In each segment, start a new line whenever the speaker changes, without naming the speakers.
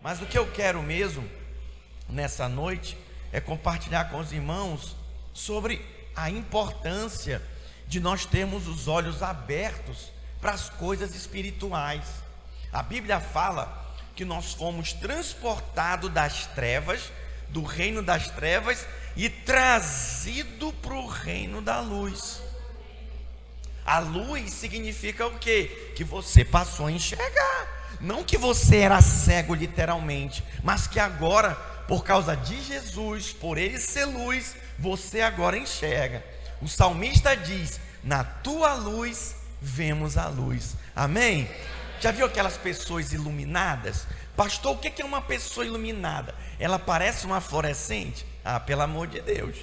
Mas o que eu quero mesmo nessa noite é compartilhar com os irmãos sobre a importância de nós termos os olhos abertos para as coisas espirituais. A Bíblia fala que nós fomos transportados das trevas, do reino das trevas, e trazido para o reino da luz. A luz significa o quê? Que você passou a enxergar. Não que você era cego literalmente, mas que agora, por causa de Jesus, por ele ser luz, você agora enxerga. O salmista diz: na tua luz vemos a luz. Amém? Já viu aquelas pessoas iluminadas? Pastor, o que é uma pessoa iluminada? Ela parece uma fluorescente? Ah, pelo amor de Deus,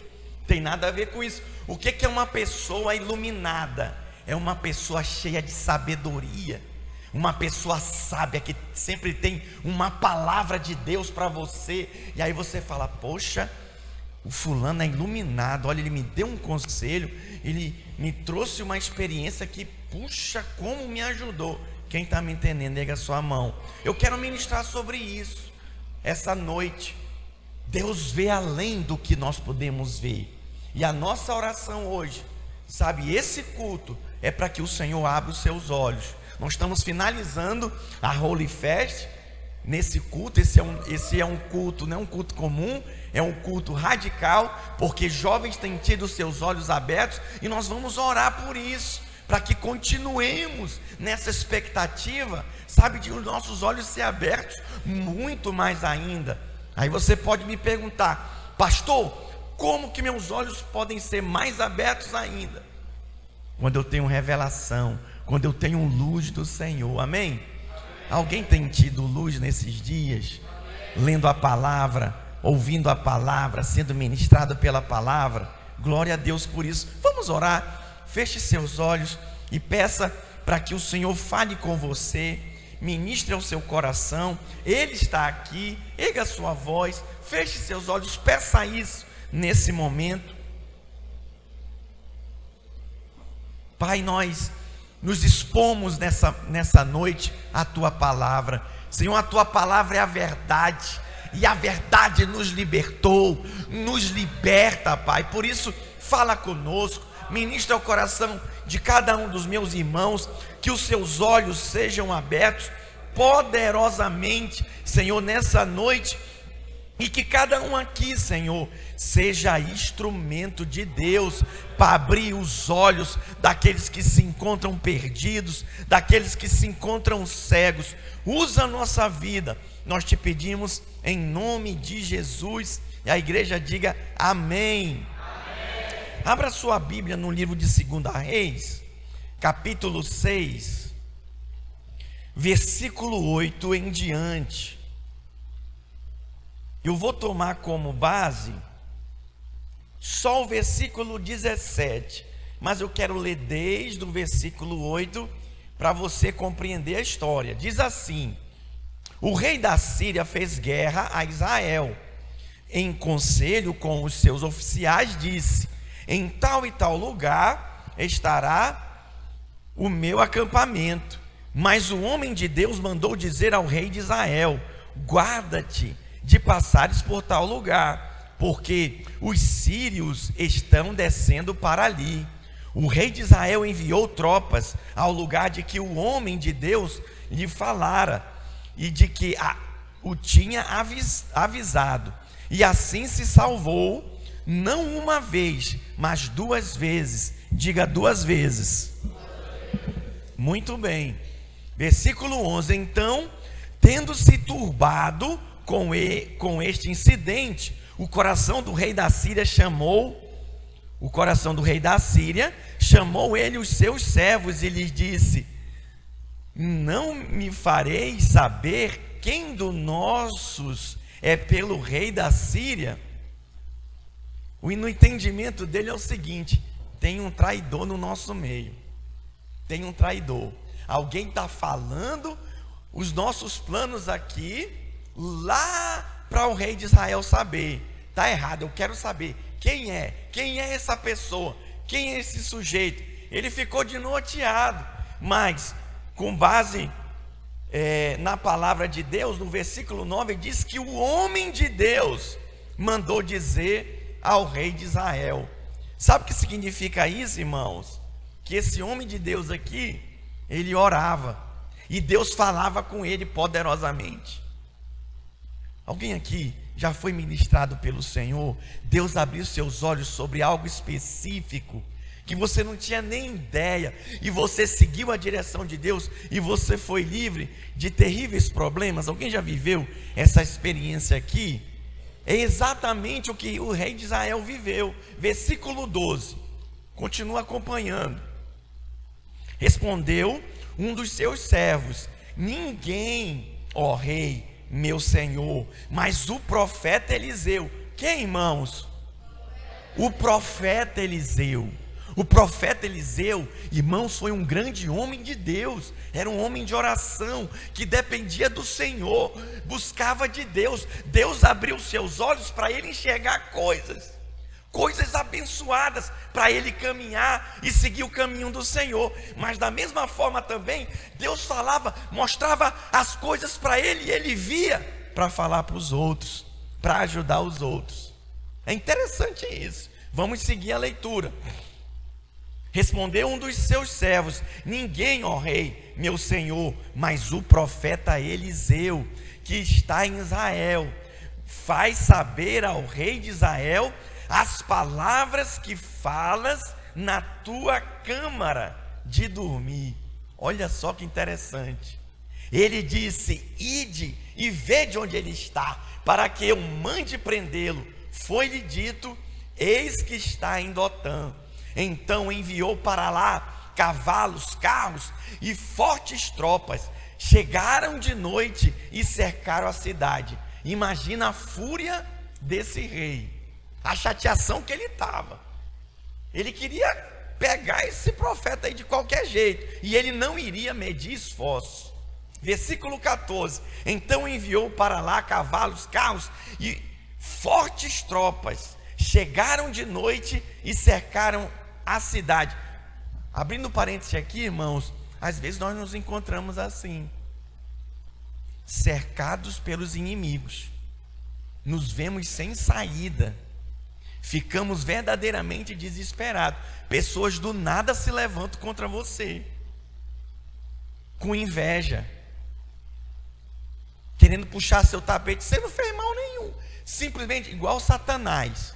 tem nada a ver com isso. O que é uma pessoa iluminada? É uma pessoa cheia de sabedoria, uma pessoa sábia que sempre tem uma palavra de Deus para você. E aí você fala: poxa, o fulano é iluminado, olha, ele me deu um conselho, ele me trouxe uma experiência que, puxa, como me ajudou. Quem está me entendendo, erga a sua mão. Eu quero ministrar sobre isso essa noite. Deus vê além do que nós podemos ver. E a nossa oração hoje, sabe, esse culto é para que o Senhor abra os seus olhos. Nós estamos finalizando a Holy Fest. Nesse culto, esse é um culto, não é um culto comum, é um culto radical, porque jovens têm tido seus olhos abertos, e nós vamos orar por isso, para que continuemos nessa expectativa, sabe, de os nossos olhos ser abertos muito mais ainda. Aí você pode me perguntar: pastor, como que meus olhos podem ser mais abertos ainda? Quando eu tenho revelação, quando eu tenho luz do Senhor. Amém? Alguém tem tido luz nesses dias? Lendo a palavra, ouvindo a palavra, sendo ministrado pela palavra? Glória a Deus por isso. Vamos orar. Feche seus olhos e peça para que o Senhor fale com você, ministre ao seu coração. Ele está aqui. Erga a sua voz, feche seus olhos, peça isso nesse momento. Pai, nós nos expomos nessa noite à tua palavra. Senhor, a tua palavra é a verdade, e a verdade nos libertou, nos liberta, Pai. Por isso, fala conosco, ministra o coração de cada um dos meus irmãos, que os seus olhos sejam abertos poderosamente, Senhor, nessa noite, e que cada um aqui, Senhor, seja instrumento de Deus para abrir os olhos daqueles que se encontram perdidos, daqueles que se encontram cegos. Usa a nossa vida, nós te pedimos em nome de Jesus. E a igreja diga amém. Abra sua Bíblia no livro de 2 Reis, capítulo 6, versículo 8 em diante. Eu vou tomar como base só o versículo 17, mas eu quero ler desde o versículo 8 para você compreender a história. Diz assim: o rei da Síria fez guerra a Israel. Em conselho com os seus oficiais disse: em tal e tal lugar estará o meu acampamento. Mas o homem de Deus mandou dizer ao rei de Israel: guarda-te de passares por tal lugar, porque os sírios estão descendo para ali. O rei de Israel enviou tropas ao lugar de que o homem de Deus lhe falara, e de que o tinha avisado, e assim se salvou, não uma vez, mas 2 vezes. Diga 2 vezes. Muito bem. Versículo 11: então, tendo-se turbado com este incidente, o coração do rei da Síria chamou ele os seus servos e lhes disse: não me fareis saber quem dos nossos é pelo rei da Síria? No entendimento dele é o seguinte: tem um traidor no nosso meio, tem um traidor, alguém está falando os nossos planos aqui lá para o rei de Israel saber. Está errado, eu quero saber quem é essa pessoa, quem é esse sujeito. Ele ficou desnorteado, mas com base na palavra de Deus, no versículo 9, diz que o homem de Deus mandou dizer ao rei de Israel. Sabe o que significa isso, irmãos? Que esse homem de Deus aqui, ele orava e Deus falava com ele poderosamente. Alguém aqui já foi ministrado pelo Senhor? Deus abriu seus olhos sobre algo específico que você não tinha nem ideia, e você seguiu a direção de Deus e você foi livre de terríveis problemas? Alguém já viveu essa experiência aqui? É exatamente o que o rei de Israel viveu. Versículo 12, continua acompanhando. Respondeu um dos seus servos: ninguém, ó rei, meu senhor, mas o profeta Eliseu. Quem, irmãos? O profeta Eliseu. O profeta Eliseu, irmãos, foi um grande homem de Deus. Era um homem de oração, que dependia do Senhor, buscava de Deus. Deus abriu seus olhos para ele enxergar coisas abençoadas, para ele caminhar e seguir o caminho do Senhor. Mas da mesma forma também, Deus falava, mostrava as coisas para ele, e ele via para falar para os outros, para ajudar os outros. É interessante isso. Vamos seguir a leitura. Respondeu um dos seus servos: ninguém, ó rei, meu senhor, mas o profeta Eliseu, que está em Israel. Faz saber ao rei de Israel as palavras que falas na tua câmara de dormir. Olha só que interessante. Ele disse: ide e vede onde ele está, para que eu mande prendê-lo. Foi-lhe dito: eis que está em Dotã. Então enviou para lá cavalos, carros e fortes tropas. Chegaram de noite e cercaram a cidade. Imagina a fúria desse rei, a chateação que ele estava. Ele queria pegar esse profeta aí de qualquer jeito, e ele não iria medir esforços. Versículo 14: então enviou para lá cavalos, carros e fortes tropas. Chegaram de noite e cercaram a cidade. Abrindo parênteses aqui, irmãos, às vezes nós nos encontramos assim, cercados pelos inimigos, nos vemos sem saída, ficamos verdadeiramente desesperados. Pessoas do nada se levantam contra você, com inveja, querendo puxar seu tapete. Você não fez mal nenhum, simplesmente igual Satanás.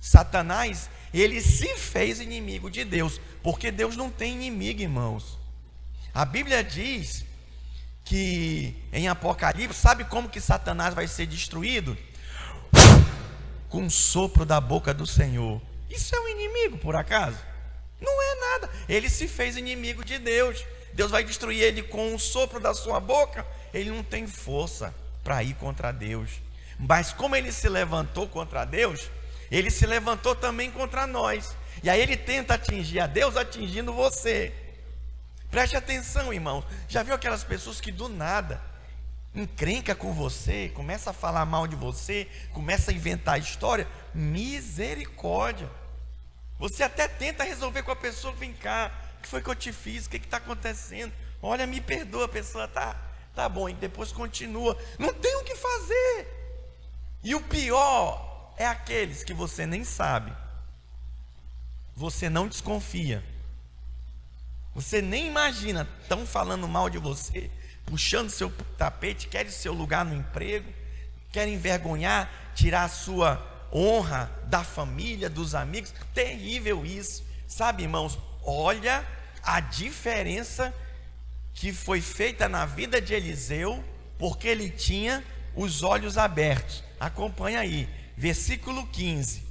Satanás, ele se fez inimigo de Deus, porque Deus não tem inimigo, irmãos. A Bíblia diz que em Apocalipse, sabe como que Satanás vai ser destruído? Com um sopro da boca do Senhor. Isso é um inimigo, por acaso? Não é nada. Ele se fez inimigo de Deus. Deus vai destruir ele com um sopro da sua boca. Ele não tem força para ir contra Deus. Mas como ele se levantou contra Deus, ele se levantou também contra nós. E aí ele tenta atingir a Deus atingindo você. Preste atenção, irmão. Já viu aquelas pessoas que do nada encrenca com você, começa a falar mal de você, começa a inventar história? Misericórdia. Você até tenta resolver com a pessoa: vem cá, o que foi que eu te fiz? O que está acontecendo? Olha, me perdoa. A pessoa tá bom, e depois continua. Não tem o que fazer. E o pior é aqueles que você nem sabe, você não desconfia, você nem imagina, estão falando mal de você, puxando seu tapete, querem seu lugar no emprego, querem envergonhar, tirar a sua honra da família, dos amigos. Terrível isso, sabe, irmãos? Olha a diferença que foi feita na vida de Eliseu, porque ele tinha os olhos abertos. Acompanha aí, versículo 15: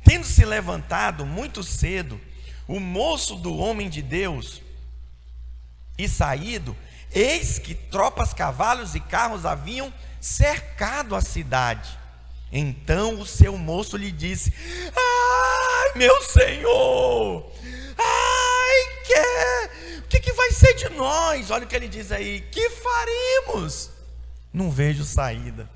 tendo se levantado muito cedo o moço do homem de Deus e saído, eis que tropas, cavalos e carros haviam cercado a cidade. Então o seu moço lhe disse: ai, meu senhor, o que vai ser de nós? Olha o que ele diz aí: que faremos? Não vejo saída.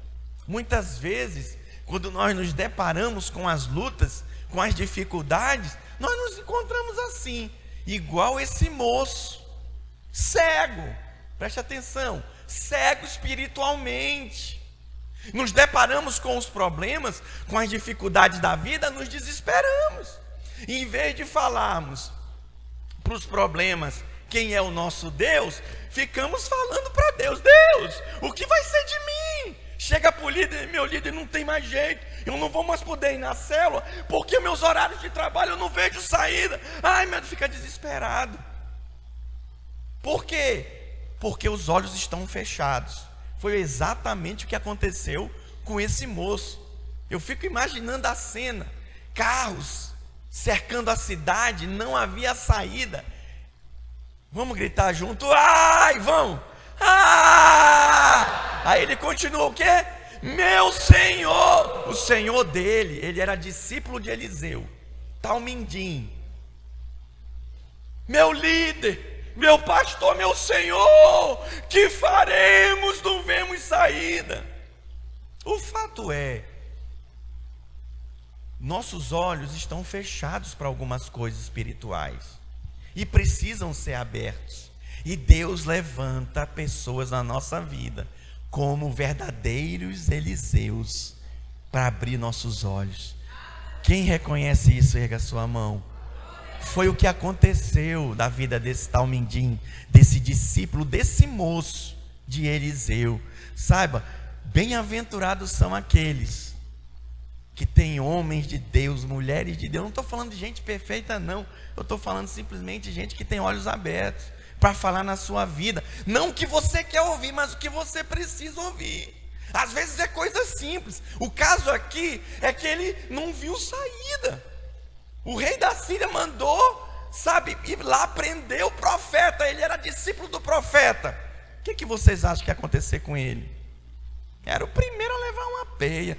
Muitas vezes, quando nós nos deparamos com as lutas, com as dificuldades, nós nos encontramos assim, igual esse moço, cego, preste atenção, cego espiritualmente. Nos deparamos com os problemas, com as dificuldades da vida, nos desesperamos. E em vez de falarmos para os problemas quem é o nosso Deus, ficamos falando para Deus: Deus, o que vai ser de mim? Chega para o líder: meu líder, não tem mais jeito, eu não vou mais poder ir na célula, porque meus horários de trabalho eu não vejo saída. Ai, meu Deus, fica desesperado. Por quê? Porque os olhos estão fechados. Foi exatamente o que aconteceu com esse moço. Eu fico imaginando a cena: carros cercando a cidade, não havia saída. Vamos gritar junto: ai, vão! Ah! Aí ele continuou: o quê? Meu Senhor! O Senhor dele, ele era discípulo de Eliseu, Talmindim. Meu líder, meu pastor, meu Senhor, que faremos? Não vemos saída. O fato é, nossos olhos estão fechados para algumas coisas espirituais e precisam ser abertos. E Deus levanta pessoas na nossa vida como verdadeiros Eliseus para abrir nossos olhos. Quem reconhece isso, erga a sua mão. Foi o que aconteceu da vida desse Talmindim, desse discípulo, desse moço de Eliseu. Saiba, bem-aventurados são aqueles que têm homens de Deus, mulheres de Deus. Não estou falando de gente perfeita, não. Eu estou falando simplesmente de gente que tem olhos abertos para falar na sua vida, não o que você quer ouvir, mas o que você precisa ouvir. Às vezes é coisa simples. O caso aqui é que ele não viu saída. O rei da Síria mandou, ir lá prender o profeta. Ele era discípulo do profeta. O que vocês acham que ia acontecer com ele? Era o primeiro a levar uma peia,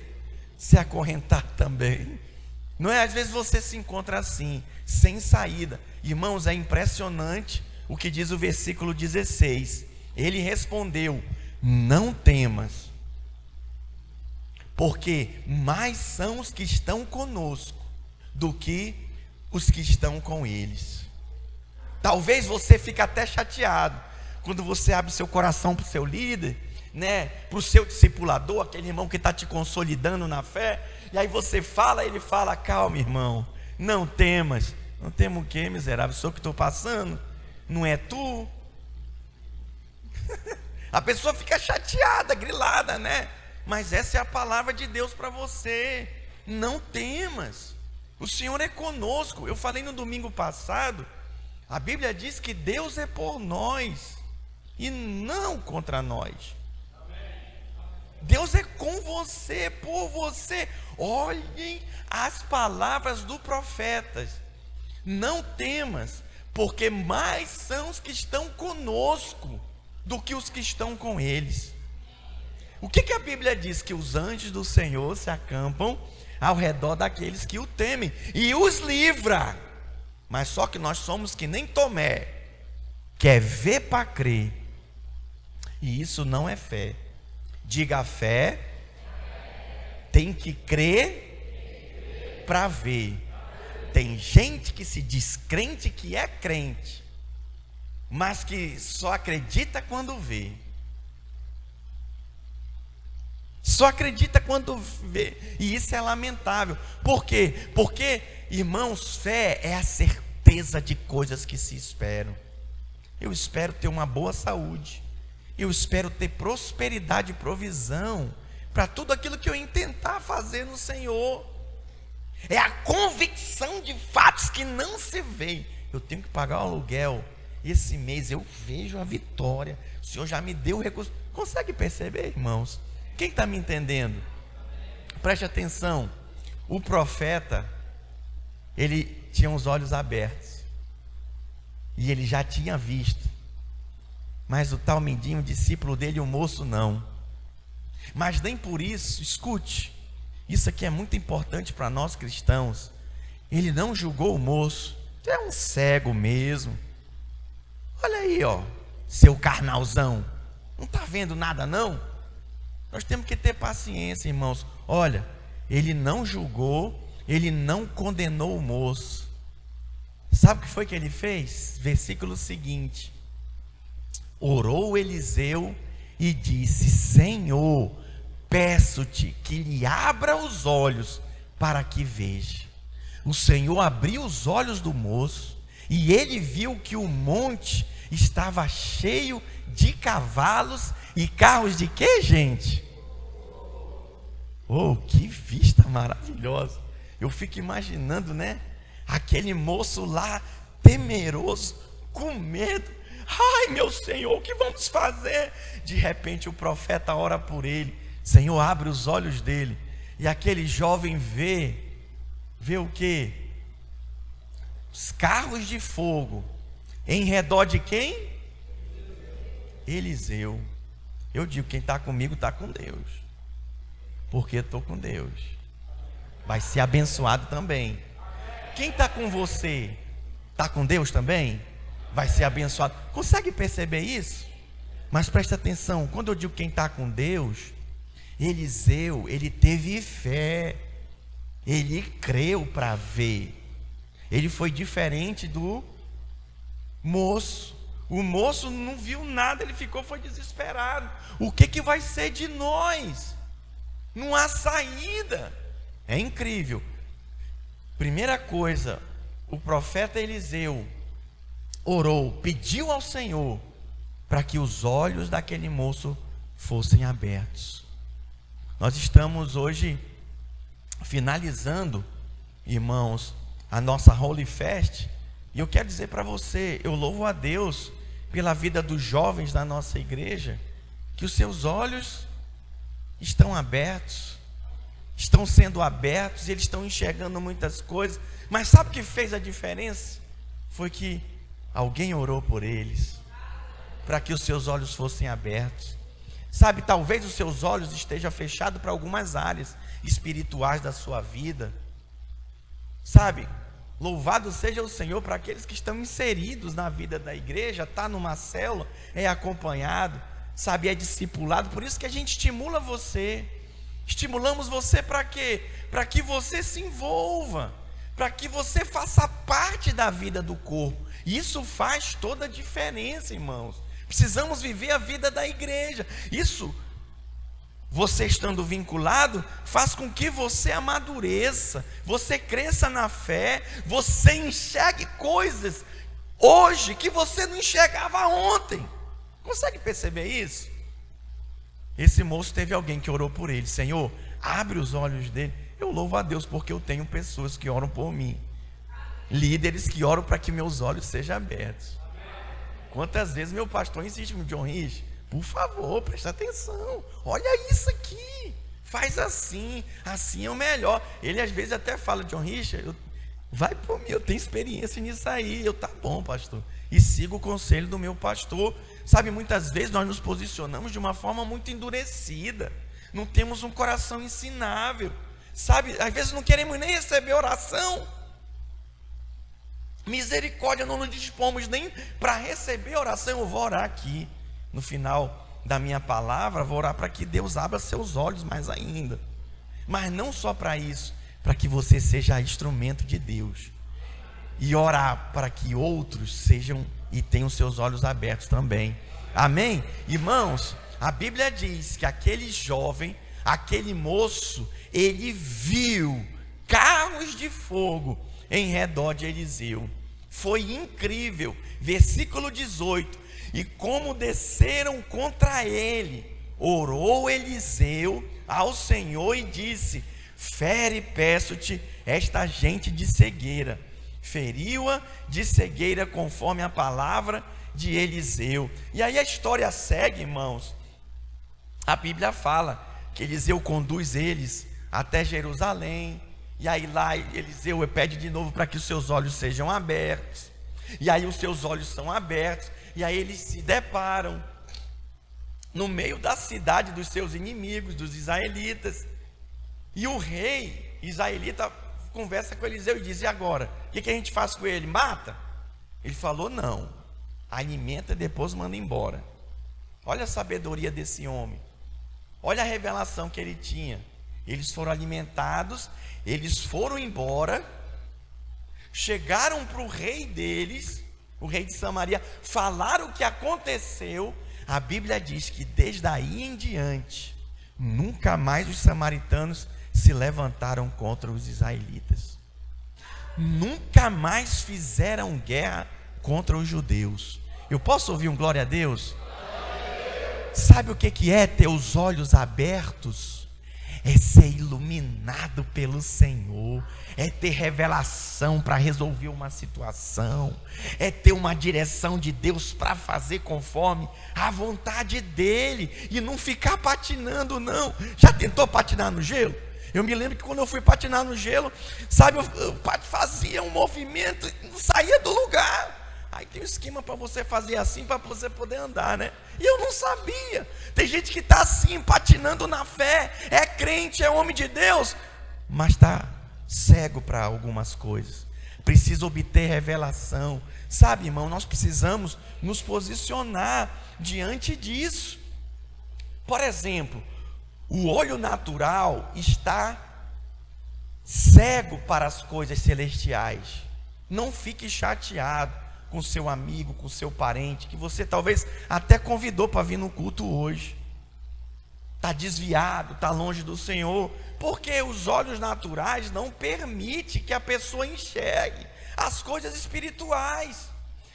se acorrentar também. Não é? Às vezes você se encontra assim, sem saída. Irmãos, é impressionante o que diz o versículo 16. Ele respondeu: não temas, porque mais são os que estão conosco do que os que estão com eles. Talvez você fique até chateado quando você abre seu coração para o seu líder, para o seu discipulador, aquele irmão que está te consolidando na fé, e aí você fala, ele fala: calma, irmão, não temas. Não temo o quê, miserável? Sou o que estou passando? Não é tu? A pessoa fica chateada, grilada, mas essa é a palavra de Deus para você. Não temas, o Senhor é conosco. Eu falei no domingo passado, a Bíblia diz que Deus é por nós e não contra nós. Deus é com você, por você. Olhem as palavras do profeta: não temas, porque mais são os que estão conosco do que os que estão com eles. O que a Bíblia diz? Que os anjos do Senhor se acampam ao redor daqueles que o temem e os livra. Mas só que nós somos que nem Tomé, quer ver para crer, e isso não é fé. Diga: a fé tem que crer para ver. Tem gente que se diz crente, que é crente, mas que só acredita quando vê. Só acredita quando vê. E isso é lamentável. Por quê? Porque, irmãos, fé é a certeza de coisas que se esperam. Eu espero ter uma boa saúde. Eu espero ter prosperidade e provisão para tudo aquilo que eu intentar fazer no Senhor. É a convicção de fatos que não se vê. Eu tenho que pagar o aluguel. Esse mês eu vejo a vitória. O Senhor já me deu o recurso. Consegue perceber, irmãos? Quem está me entendendo? Preste atenção. O profeta, ele tinha os olhos abertos. E ele já tinha visto. Mas o Talmindim, o discípulo dele, o moço não. Mas nem por isso, escute, isso aqui é muito importante para nós cristãos. Ele não julgou o moço. Tu é um cego mesmo. Olha aí, seu carnalzão. Não está vendo nada não? Nós temos que ter paciência, irmãos. Olha, ele não julgou, ele não condenou o moço. Sabe o que foi que ele fez? Versículo seguinte: orou Eliseu e disse: Senhor, peço-te que lhe abra os olhos para que veja. O Senhor abriu os olhos do moço e ele viu que o monte estava cheio de cavalos e carros de quê, gente? Oh, que vista maravilhosa! Eu fico imaginando, né? Aquele moço lá, temeroso, com medo. Ai, meu Senhor, o que vamos fazer? De repente o profeta ora por ele. Senhor, abre os olhos dele. E aquele jovem vê o quê? Os carros de fogo. Em redor de quem? Eliseu. Eu digo, quem está comigo está com Deus. Porque estou com Deus. Vai ser abençoado também. Quem está com você? Está com Deus também? Vai ser abençoado. Consegue perceber isso? Mas presta atenção, quando eu digo quem está com Deus, Eliseu, ele teve fé. Ele creu para ver. Ele foi diferente do moço. O moço não viu nada, ele foi desesperado. O que vai ser de nós? Não há saída. É incrível. Primeira coisa, o profeta Eliseu orou, pediu ao Senhor para que os olhos daquele moço fossem abertos. Nós estamos hoje finalizando, irmãos, a nossa Holy Fest, e eu quero dizer para você, eu louvo a Deus pela vida dos jovens da nossa igreja, que os seus olhos estão abertos, estão sendo abertos, e eles estão enxergando muitas coisas. Mas sabe o que fez a diferença? Foi que alguém orou por eles, para que os seus olhos fossem abertos. Sabe, talvez os seus olhos estejam fechados para algumas áreas espirituais da sua vida. Sabe, louvado seja o Senhor para aqueles que estão inseridos na vida da igreja, está numa célula, é acompanhado, sabe, é discipulado. Por isso que a gente estimula você. Estimulamos você para quê? Para que você se envolva, para que você faça parte da vida do corpo. Isso faz toda a diferença, irmãos. Precisamos viver a vida da igreja. Isso, você estando vinculado, faz com que você amadureça, você cresça na fé, você enxergue coisas hoje que você não enxergava ontem. Consegue perceber isso? Esse moço teve alguém que orou por ele. Senhor, abre os olhos dele. Eu louvo a Deus porque eu tenho pessoas que oram por mim, líderes que oram para que meus olhos sejam abertos. Quantas vezes meu pastor insiste com John Rich, por favor, presta atenção, olha isso aqui, faz assim, assim é o melhor. Ele às vezes até fala: John Rich, vai por mim, eu tenho experiência nisso aí. Eu, tá bom, pastor, e sigo o conselho do meu pastor. Sabe, muitas vezes nós nos posicionamos de uma forma muito endurecida, não temos um coração ensinável, sabe, às vezes não queremos nem receber oração. Misericórdia, não nos dispomos nem para receber oração. Eu vou orar aqui no final da minha palavra, vou orar para que Deus abra seus olhos mais ainda, mas não só para isso, para que você seja instrumento de Deus, e orar para que outros sejam e tenham seus olhos abertos também. Amém? Irmãos, a Bíblia diz que aquele jovem, aquele moço, ele viu carros de fogo em redor de Eliseu. Foi incrível. Versículo 18: e como desceram contra ele, orou Eliseu ao Senhor e disse: fere, peço-te, esta gente de cegueira. Feriu-a de cegueira conforme a palavra de Eliseu. E aí a história segue, irmãos. A Bíblia fala que Eliseu conduz eles até Jerusalém. E aí lá Eliseu pede de novo para que os seus olhos sejam abertos. E aí os seus olhos são abertos. E aí eles se deparam no meio da cidade dos seus inimigos, dos israelitas. E o rei israelita conversa com Eliseu e diz: e agora? O que a gente faz com ele? Mata? Ele falou: não, alimenta e depois manda embora. Olha a sabedoria desse homem. Olha a revelação que ele tinha. Eles foram alimentados, eles foram embora, chegaram para o rei deles, o rei de Samaria, falaram o que aconteceu. a Bíblia diz que desde aí em diante, nunca mais os samaritanos se levantaram contra os israelitas. Nunca mais fizeram guerra contra os judeus. Eu posso ouvir um glória a Deus? Sabe o que é ter os olhos abertos? É ser iluminado pelo Senhor, é ter revelação para resolver uma situação, é ter uma direção de Deus para fazer conforme a vontade dEle, e não ficar patinando não. Já tentou patinar no gelo? Eu me lembro que quando eu fui patinar no gelo, sabe, eu fazia um movimento e não saía do lugar. Aí tem um esquema para você fazer assim, para você poder andar, né? E eu não sabia. Tem gente que está assim, patinando na fé, é crente, é homem de Deus, mas está cego para algumas coisas. Precisa obter revelação. Sabe, irmão, nós precisamos nos posicionar diante disso. Por exemplo, o olho natural está cego para as coisas celestiais. Não fique chateado com seu amigo, com seu parente, que você talvez até convidou para vir no culto hoje. Está desviado, está longe do Senhor, porque os olhos naturais não permitem que a pessoa enxergue as coisas espirituais.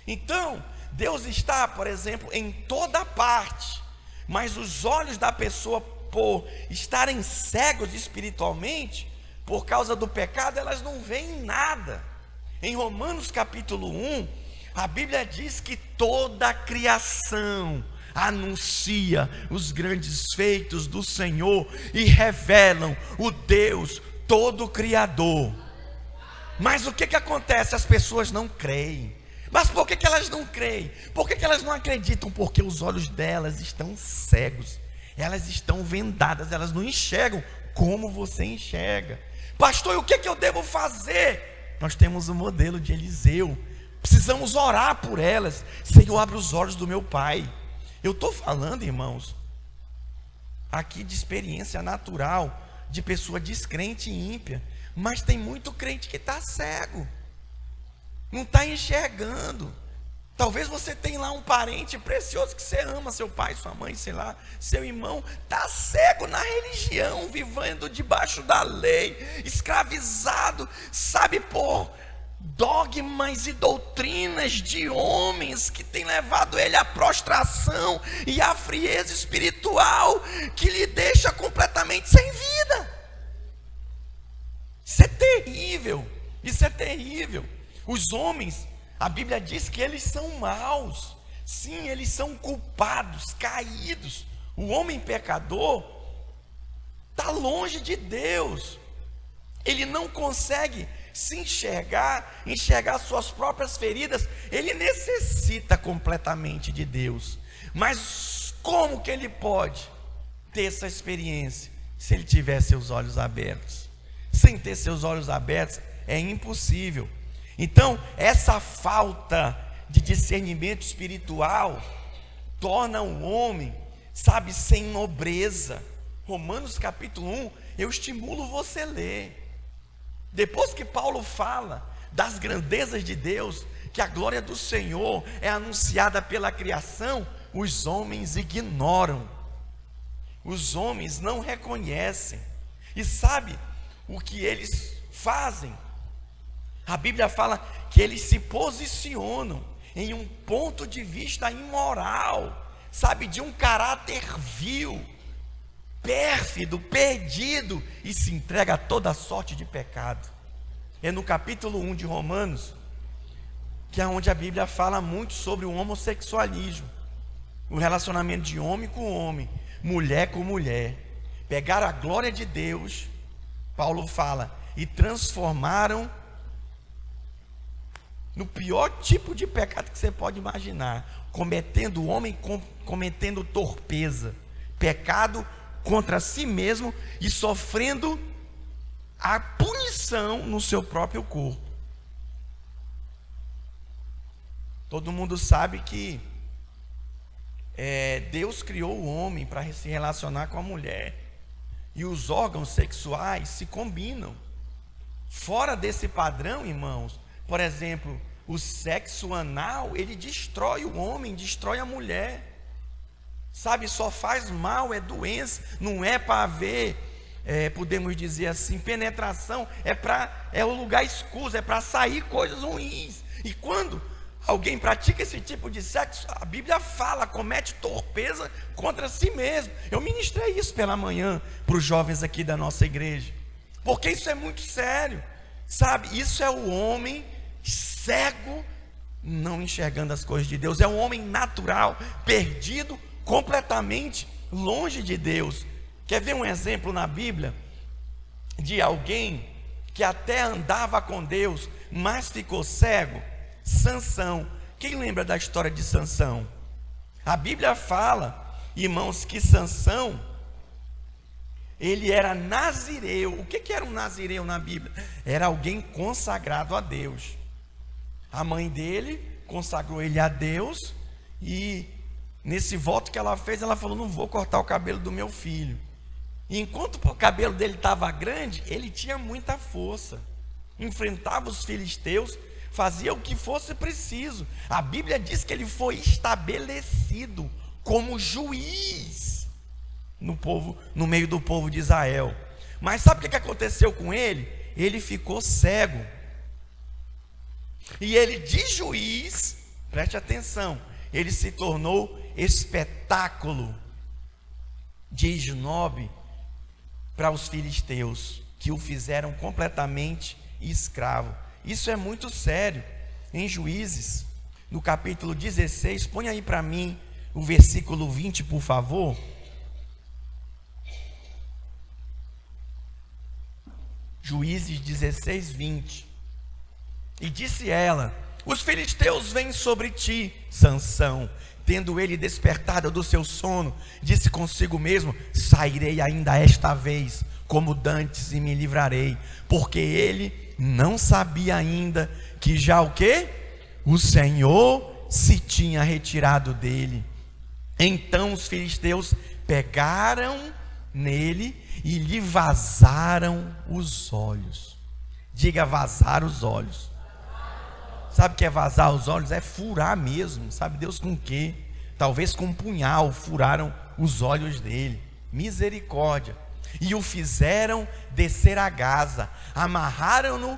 Então, Deus está, por exemplo, em toda parte, mas os olhos da pessoa, por estarem cegos espiritualmente, por causa do pecado, elas não veem nada. Em Romanos capítulo 1, a Bíblia diz que toda a criação anuncia os grandes feitos do Senhor e revelam o Deus todo criador. Mas o que acontece? As pessoas não creem. Mas por que elas não creem? Por que elas não acreditam? Porque os olhos delas estão cegos, elas estão vendadas, elas não enxergam como você enxerga. Pastor, e o que eu devo fazer? Nós temos o modelo de Eliseu. Precisamos orar por elas. Senhor, abre os olhos do meu pai. Eu estou falando, irmãos, aqui de experiência natural, de pessoa descrente e ímpia. Mas tem muito crente que está cego, não está enxergando. Talvez você tenha lá um parente precioso que você ama, seu pai, sua mãe, sei lá, seu irmão, está cego na religião, vivendo debaixo da lei, escravizado, sabe, por dogmas e doutrinas de homens que têm levado ele à prostração e à frieza espiritual, que lhe deixa completamente sem vida. Isso é terrível, isso é terrível. Os homens, a Bíblia diz que eles são maus, sim, eles são culpados, caídos. O homem pecador está longe de Deus, ele não consegue se enxergar suas próprias feridas, ele necessita completamente de Deus. Mas como que ele pode ter essa experiência se ele tiver seus olhos abertos? Sem ter seus olhos abertos é impossível. Então, essa falta de discernimento espiritual torna o homem, sabe, sem nobreza. Romanos capítulo 1, eu estimulo você a ler. Depois que Paulo fala das grandezas de Deus, que a glória do Senhor é anunciada pela criação, os homens ignoram, os homens não reconhecem. E sabe o que eles fazem? A Bíblia fala que eles se posicionam em um ponto de vista imoral, sabe, de um caráter vil, pérfido, perdido, e se entrega a toda sorte de pecado. É no capítulo 1 de Romanos, que é onde a Bíblia fala muito sobre o homossexualismo, o relacionamento de homem com homem, mulher com mulher. Pegaram a glória de Deus, Paulo fala, e transformaram no pior tipo de pecado que você pode imaginar, cometendo o homem, cometendo torpeza, pecado contra si mesmo e sofrendo a punição no seu próprio corpo. Todo mundo sabe que Deus criou o homem para se relacionar com a mulher, e os órgãos sexuais se combinam. Fora desse padrão, irmãos, por exemplo, o sexo anal, ele destrói o homem, destrói a mulher. sabe, só faz mal, é doença, não é para haver, podemos dizer assim, penetração, é o lugar escuso, é para sair coisas ruins. E quando alguém pratica esse tipo de sexo, a Bíblia fala, comete torpeza contra si mesmo. Eu ministrei isso pela manhã para os jovens aqui da nossa igreja, porque isso é muito sério, sabe, isso é o homem cego, não enxergando as coisas de Deus, é um homem natural, perdido, completamente longe de Deus. Quer ver um exemplo na Bíblia de alguém que até andava com Deus, mas ficou cego? Sansão. Quem lembra da história de Sansão? A Bíblia fala, irmãos, que Sansão, ele era nazireu. O que era um nazireu na Bíblia? Era alguém consagrado a Deus. A mãe dele consagrou ele a Deus, e nesse voto que ela fez, ela falou: não vou cortar o cabelo do meu filho. E enquanto o cabelo dele estava grande, ele tinha muita força, enfrentava os filisteus, fazia o que fosse preciso. A Bíblia diz que ele foi estabelecido como juiz no povo, no meio do povo de Israel. Mas sabe o que aconteceu com ele? Ele ficou cego. E ele, de juiz, preste atenção, ele se tornou espetáculo de esnobe para os filisteus, que o fizeram completamente escravo. Isso é muito sério. Em Juízes, no capítulo 16, põe aí para mim o versículo 20, por favor. Juízes 16, 20. E disse ela: os filisteus vêm sobre ti, Sansão. Tendo ele despertado do seu sono, disse consigo mesmo: sairei ainda esta vez, como dantes, e me livrarei. Porque ele não sabia ainda que já o quê? O Senhor se tinha retirado dele. Então os filisteus pegaram nele e lhe vazaram os olhos. Diga: vazar os olhos. Sabe o que é vazar os olhos? É furar mesmo, sabe Deus com quê? Talvez com um punhal furaram os olhos dele. Misericórdia. E o fizeram descer a Gaza, amarraram-no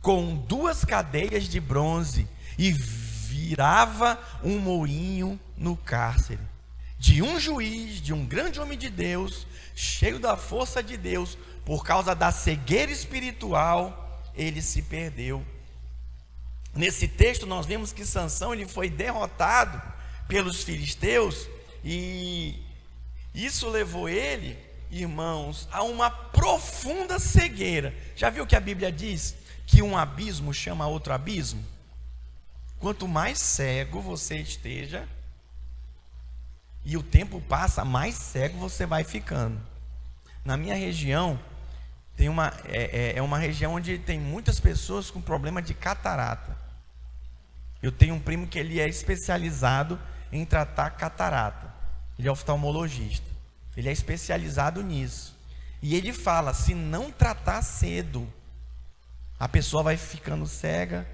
com 2 cadeias de bronze, e virava um moinho no cárcere. De um juiz, de um grande homem de Deus, cheio da força de Deus, por causa da cegueira espiritual, ele se perdeu. Nesse texto nós vemos que Sansão, ele foi derrotado pelos filisteus, e isso levou ele, irmãos, a uma profunda cegueira. Já viu que a Bíblia diz que um abismo chama outro abismo? Quanto mais cego você esteja, e o tempo passa, mais cego você vai ficando. Na minha região tem uma região onde tem muitas pessoas com problema de catarata. Eu tenho um primo que ele é especializado em tratar catarata. Ele é oftalmologista. Ele é especializado nisso. E ele fala: se não tratar cedo, a pessoa vai ficando cega,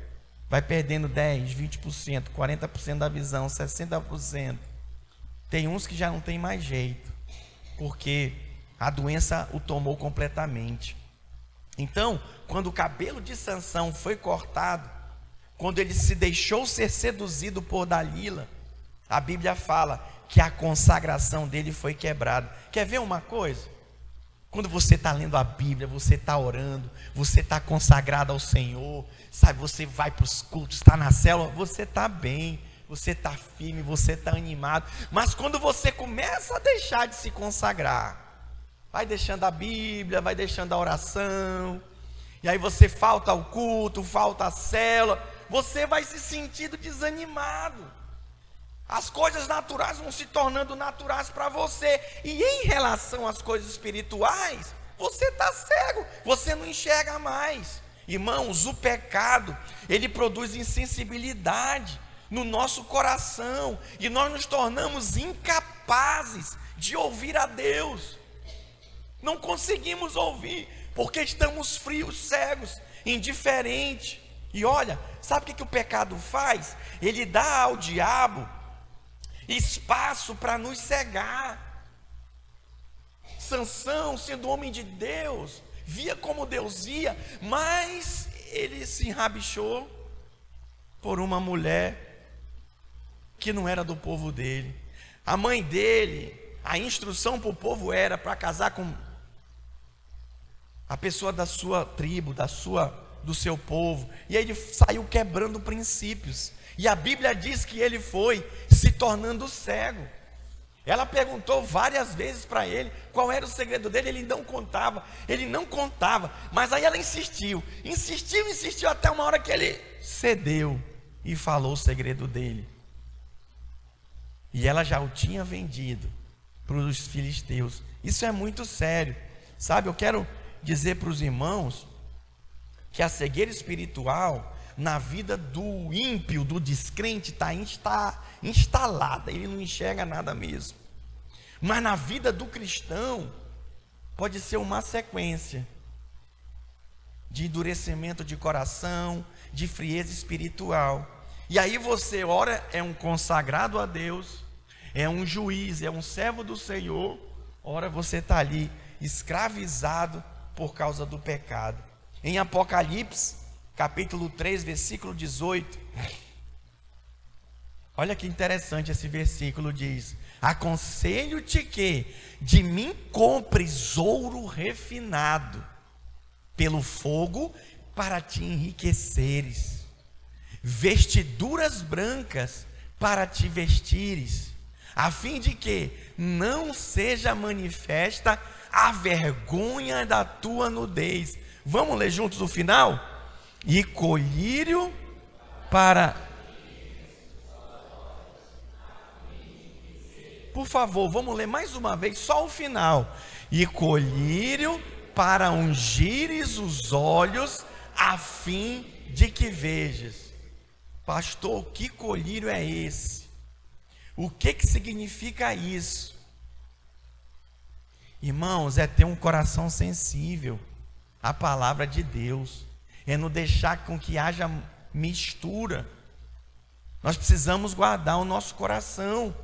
vai perdendo 10%, 20%, 40% da visão, 60%. Tem uns que já não tem mais jeito, porque a doença o tomou completamente. Então, quando o cabelo de Sansão foi cortado, quando ele se deixou ser seduzido por Dalila, a Bíblia fala que a consagração dele foi quebrada. Quer ver uma coisa? Quando você está lendo a Bíblia, você está orando, você está consagrado ao Senhor, sabe, você vai para os cultos, está na célula, você está bem, você está firme, você está animado. Mas quando você começa a deixar de se consagrar, vai deixando a Bíblia, vai deixando a oração, e aí você falta ao culto, falta a célula, você vai se sentindo desanimado. As coisas naturais vão se tornando naturais para você. E em relação às coisas espirituais, você está cego, você não enxerga mais. Irmãos, o pecado, ele produz insensibilidade no nosso coração, e nós nos tornamos incapazes de ouvir a Deus. Não conseguimos ouvir, porque estamos frios, cegos, indiferentes. E olha, sabe o que o pecado faz? Ele dá ao diabo espaço para nos cegar. Sansão, sendo homem de Deus, via como Deus via, mas ele se enrabixou por uma mulher que não era do povo dele. A mãe dele, a instrução para o povo era para casar com a pessoa da sua tribo, do seu povo. E aí ele saiu quebrando princípios. E a Bíblia diz que ele foi se tornando cego. Ela perguntou várias vezes para ele qual era o segredo dele, ele não contava, mas aí ela insistiu até uma hora que ele cedeu e falou o segredo dele. E ela já o tinha vendido para os filisteus. Isso é muito sério, sabe? Eu quero dizer para os irmãos que a cegueira espiritual na vida do ímpio, do descrente, está instalada, ele não enxerga nada mesmo. Mas na vida do cristão, pode ser uma sequência de endurecimento de coração, de frieza espiritual. E aí você, ora é um consagrado a Deus, é um juiz, é um servo do Senhor, ora você está ali escravizado por causa do pecado. Em Apocalipse, capítulo 3, versículo 18, olha que interessante esse versículo, diz: aconselho-te que de mim compres ouro refinado pelo fogo para te enriqueceres, vestiduras brancas para te vestires, a fim de que não seja manifesta a vergonha da tua nudez. Vamos ler juntos o final? E colírio para... Por favor, vamos ler mais uma vez, só o final. E colírio para ungires os olhos, a fim de que vejas. Pastor, que colírio é esse? O que significa isso? Irmãos, é ter um coração sensível à palavra de Deus, é não deixar com que haja mistura. Nós precisamos guardar o nosso coração.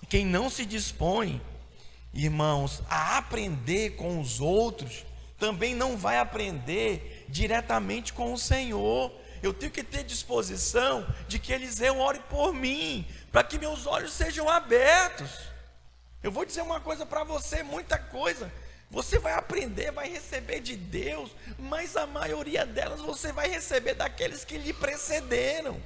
Quem não se dispõe, irmãos, a aprender com os outros, também não vai aprender diretamente com o Senhor. Eu tenho que ter disposição de que Eliseu ore por mim, para que meus olhos sejam abertos. Eu vou dizer uma coisa para você, muita coisa você vai aprender, vai receber de Deus, mas a maioria delas você vai receber daqueles que lhe precederam.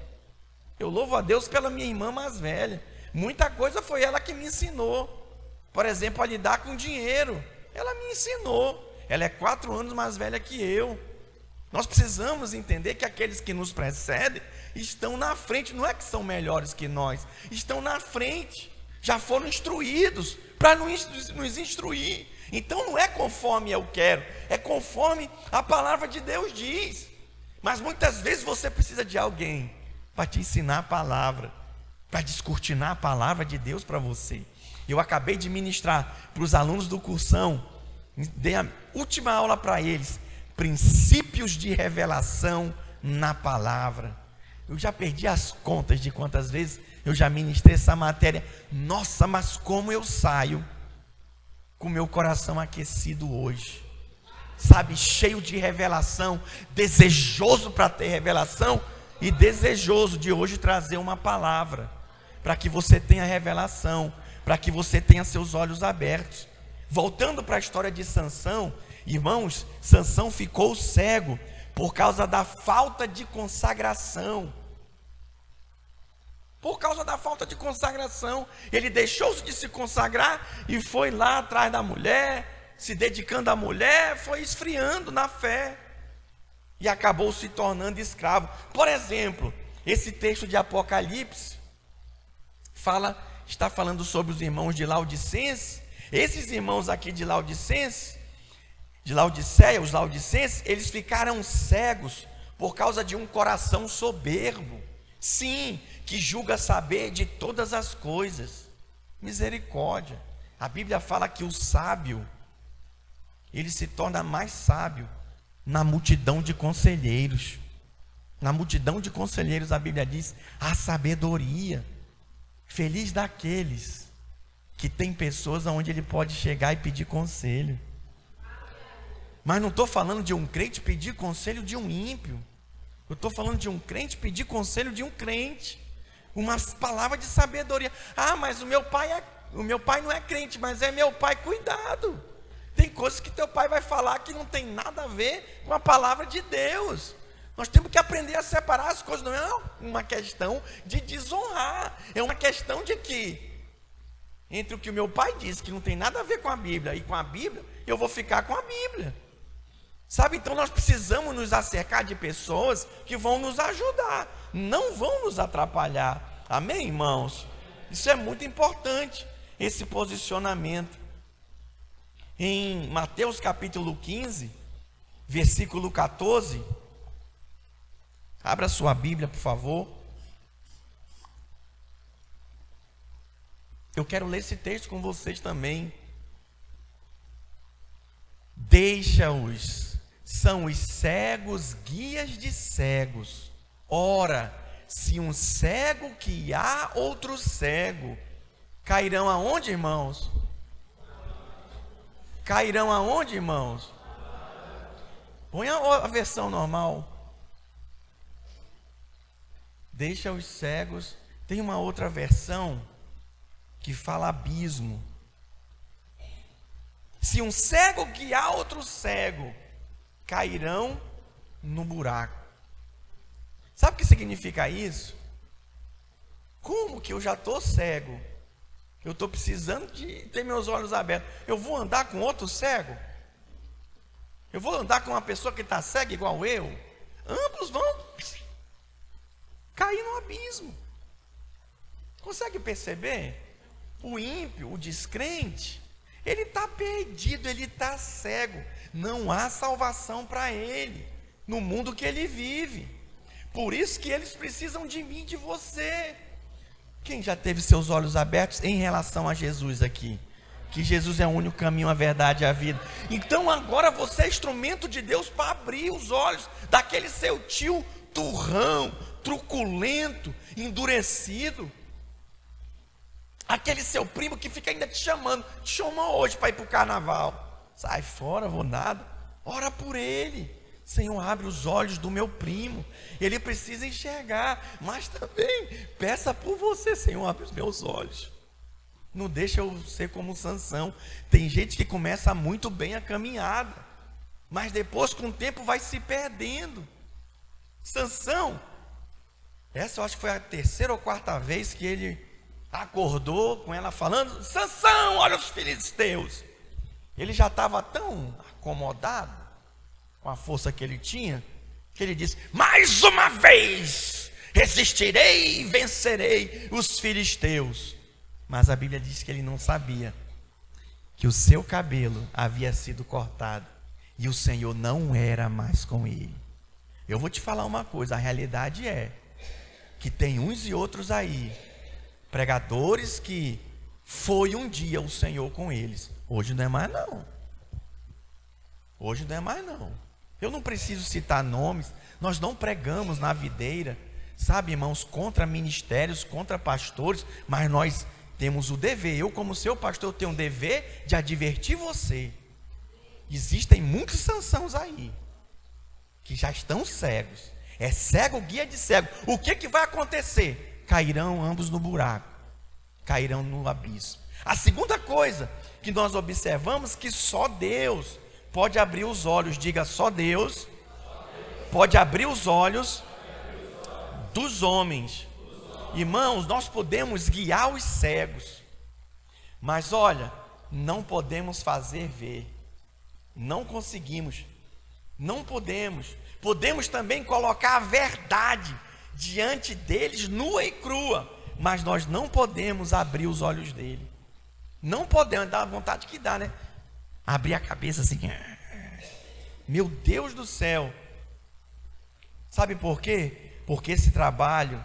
Eu louvo a Deus pela minha irmã mais velha. Muita coisa foi ela que me ensinou. Por exemplo, a lidar com dinheiro. Ela me ensinou. Ela é 4 anos mais velha que eu. Nós precisamos entender que aqueles que nos precedem estão na frente. Não é que são melhores que nós, estão na frente. Já foram instruídos para nos instruir. Então não é conforme eu quero, é conforme a palavra de Deus diz. Mas muitas vezes você precisa de alguém para te ensinar a palavra, para descortinar a palavra de Deus para você. Eu acabei de ministrar para os alunos do cursão, dei a última aula para eles, princípios de revelação na palavra. Eu já perdi as contas de quantas vezes eu já ministrei essa matéria. Nossa, mas como eu saio com meu coração aquecido hoje, sabe, cheio de revelação, desejoso para ter revelação e desejoso de hoje trazer uma palavra, para que você tenha revelação, para que você tenha seus olhos abertos. Voltando para a história de Sansão, irmãos, Sansão ficou cego por causa da falta de consagração. Por causa da falta de consagração, ele deixou-se de se consagrar e foi lá atrás da mulher, se dedicando à mulher, foi esfriando na fé e acabou se tornando escravo. Por exemplo, esse texto de Apocalipse está falando sobre os irmãos de Laodicense. Esses irmãos aqui de Laodiceia, os laodicenses, eles ficaram cegos por causa de um coração soberbo. Sim, que julga saber de todas as coisas. Misericórdia. A Bíblia fala que o sábio, ele se torna mais sábio na multidão de conselheiros. Na multidão de conselheiros, a Bíblia diz, a sabedoria. Feliz daqueles que tem pessoas onde ele pode chegar e pedir conselho. Mas não estou falando de um crente pedir conselho de um ímpio. Eu estou falando de um crente pedir conselho de um crente. Umas palavras de sabedoria. Ah, mas o meu pai não é crente, mas é meu pai. Cuidado. Tem coisas que teu pai vai falar que não tem nada a ver com a palavra de Deus. Nós temos que aprender a separar as coisas. Não é uma questão de desonrar. É uma questão de que entre o que o meu pai disse, que não tem nada a ver com a Bíblia, e com a Bíblia, eu vou ficar com a Bíblia. Sabe, então nós precisamos nos acercar de pessoas que vão nos ajudar, não vão nos atrapalhar. Amém, irmãos? Isso é muito importante, esse posicionamento. Em Mateus capítulo 15, versículo 14, abra sua Bíblia, por favor. Eu quero ler esse texto com vocês também. Deixa-os, são os cegos, guias de cegos. Ora, se um cego guiar outro cego, cairão aonde, irmãos? Cairão aonde, irmãos? Põe a versão normal. Deixa os cegos. Tem uma outra versão que fala abismo. Se um cego guiar outro cego, cairão no buraco. Sabe o que significa isso? Como que eu já estou cego? Eu estou precisando de ter meus olhos abertos. Eu vou andar com outro cego? Eu vou andar com uma pessoa que está cega igual eu? Ambos vão cair no abismo. Consegue perceber? O ímpio, o descrente, ele está perdido, ele está cego. Não há salvação para ele no mundo que ele vive. Por isso que eles precisam de mim, de você. Quem já teve seus olhos abertos em relação a Jesus aqui? Que Jesus é o único caminho, a verdade e a vida. Então agora você é instrumento de Deus para abrir os olhos daquele seu tio turrão, truculento, endurecido. Aquele seu primo que fica ainda te chamando. Te chamou hoje para ir para o carnaval. Sai fora, vou nada. Ora por ele. Senhor, abre os olhos do meu primo. Ele precisa enxergar. Mas também, peça por você. Senhor, abre os meus olhos. Não deixa eu ser como Sansão. Tem gente que começa muito bem a caminhada, mas depois com o tempo vai se perdendo. Sansão, essa eu acho que foi a terceira ou quarta vez que ele acordou com ela falando: Sansão, olha os filisteus. Ele já estava tão acomodado com a força que ele tinha, que ele disse: mais uma vez resistirei e vencerei os filisteus. Mas a Bíblia diz que ele não sabia que o seu cabelo havia sido cortado e o Senhor não era mais com ele. Eu vou te falar uma coisa, a realidade é que tem uns e outros aí, pregadores que foi um dia o Senhor com eles. Hoje não é mais não. Hoje não é mais não. Eu não preciso citar nomes. Nós não pregamos na videira, sabe, irmãos, contra ministérios, contra pastores, mas nós temos o dever. Eu, como seu pastor, eu tenho o dever de advertir você. Existem muitos Sansãos aí que já estão cegos. É cego, guia de cego. O que vai acontecer? Cairão ambos no buraco, cairão no abismo. A segunda coisa que nós observamos, que só Deus pode abrir os olhos. Diga, só Deus pode abrir os olhos dos homens. Irmãos, nós podemos guiar os cegos, mas olha, não podemos fazer ver. Não conseguimos, não podemos. Podemos também colocar a verdade diante deles nua e crua, mas nós não podemos abrir os olhos dele. Não podemos, dá vontade que dá, né? Abrir a cabeça assim. Meu Deus do céu. Sabe por quê? Porque esse trabalho,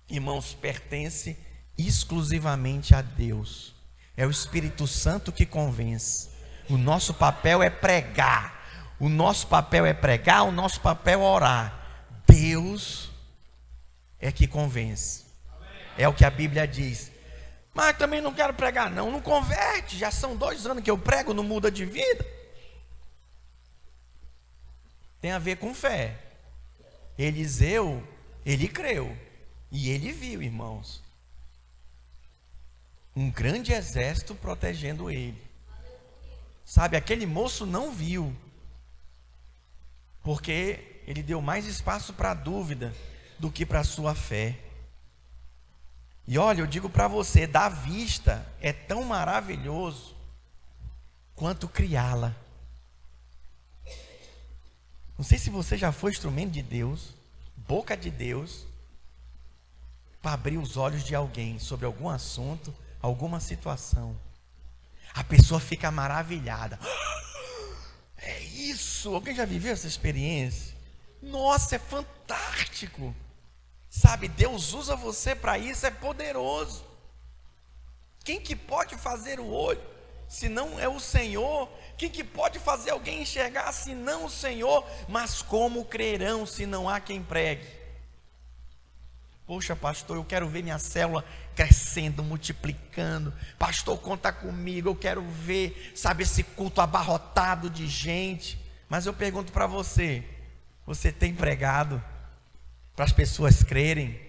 irmãos, pertence exclusivamente a Deus. É o Espírito Santo que convence. O nosso papel é pregar. O nosso papel é pregar, o nosso papel é orar. Deus é que convence. É o que a Bíblia diz. Mas também não quero pregar não converte, já são 2 anos que eu prego, não muda de vida. Tem a ver com fé. Eliseu, ele creu, e ele viu, irmãos, um grande exército protegendo ele. Sabe, aquele moço não viu, porque ele deu mais espaço para a dúvida do que para a sua fé. E olha, eu digo para você, dar vista é tão maravilhoso quanto criá-la. Não sei se você já foi instrumento de Deus, boca de Deus, para abrir os olhos de alguém sobre algum assunto, alguma situação. A pessoa fica maravilhada. É isso! Alguém já viveu essa experiência? Nossa, é fantástico! Sabe, Deus usa você para isso, é poderoso. Quem que pode fazer o olho, se não é o Senhor? Quem que pode fazer alguém enxergar, se não o Senhor? Mas como crerão, se não há quem pregue? Poxa, pastor, eu quero ver minha célula crescendo, multiplicando. Pastor, conta comigo, eu quero ver, sabe, esse culto abarrotado de gente. Mas eu pergunto para você, você tem pregado para as pessoas crerem